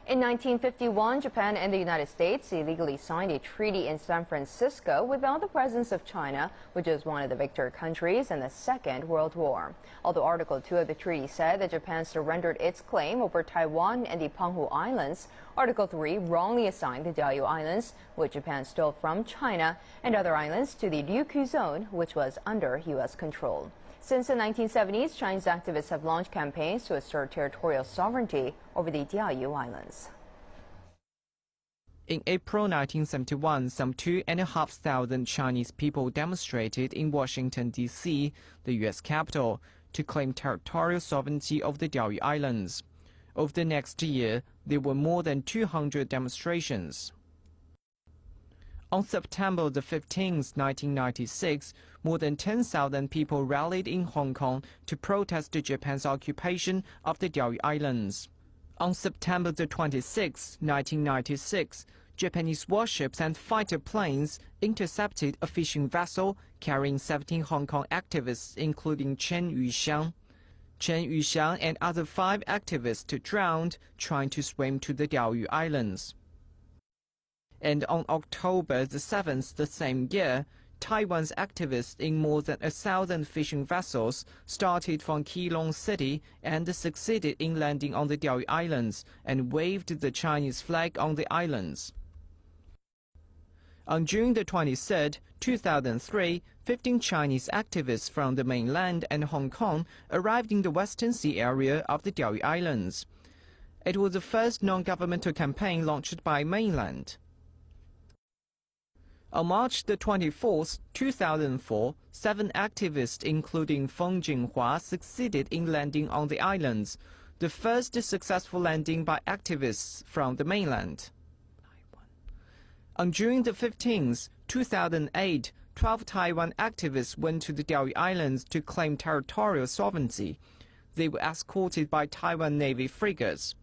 In 1951, Japan and the United States illegally signed a treaty in San Francisco without the presence of China, which is one of the victor countries in the Second World War. Although Article 2 of the treaty said that Japan surrendered its claim over Taiwan and the Peng-hu Islands, Article 3 wrongly assigned the Diaoyu Islands, which Japan stole from China, and other islands to the Ryu-kyu zone, which was under U.S. control. Since the 1970s, Chinese activists have launched campaigns to assert territorial sovereignty over the Diaoyu Islands. In April 1971, some 2,500 Chinese people demonstrated in Washington, D.C., the U.S. capital, to claim territorial sovereignty of the Diaoyu Islands. Over the next year, there were more than 200 demonstrations. On September 15, 1996, more than 10,000 people rallied in Hong Kong to protest Japan's occupation of the Diaoyu Islands. On September 26, 1996, Japanese warships and fighter planes intercepted a fishing vessel carrying 17 Hong Kong activists, including Chen Yuxiang. Chen Yuxiang and other 5 activists drowned trying to swim to the Diaoyu Islands. And on October 7th the same year, Taiwan's activists in more than 1,000 fishing vessels started from Keelung City and succeeded in landing on the Diaoyu Islands and waved the Chinese flag on the islands. On June 23, 2003, 15 Chinese activists from the mainland and Hong Kong arrived in the Western Sea area of the Diaoyu Islands. It was the first non-governmental campaign launched by mainland. On March 24, 2004, 7 activists, including Feng Jinhua, succeeded in landing on the islands, the first successful landing by activists from the mainland. On June 15, 2008, 12 Taiwan activists went to the Diaoyu Islands to claim territorial sovereignty. They were escorted by Taiwan Navy frigates.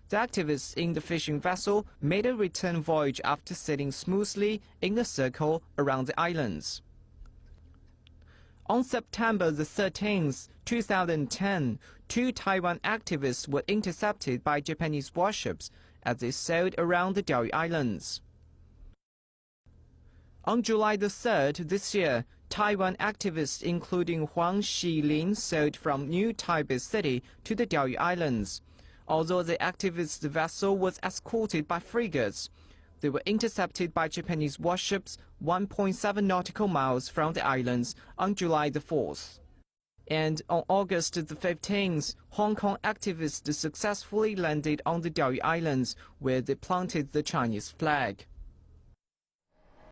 The activists in the fishing vessel made a return voyage after sailing smoothly in a circle around the islands. On September 13, 2010, 2 Taiwan activists were intercepted by Japanese warships as they sailed around the Diaoyu Islands. On July 3rd this year, Taiwan activists including Huang Xilin sailed from New Taipei City to the Diaoyu Islands. Although the activists' vessel was escorted by frigates, they were intercepted by Japanese warships 1.7 nautical miles from the islands on July 4th. And on August 15th, Hong Kong activists successfully landed on the Diaoyu Islands, where they planted the Chinese flag.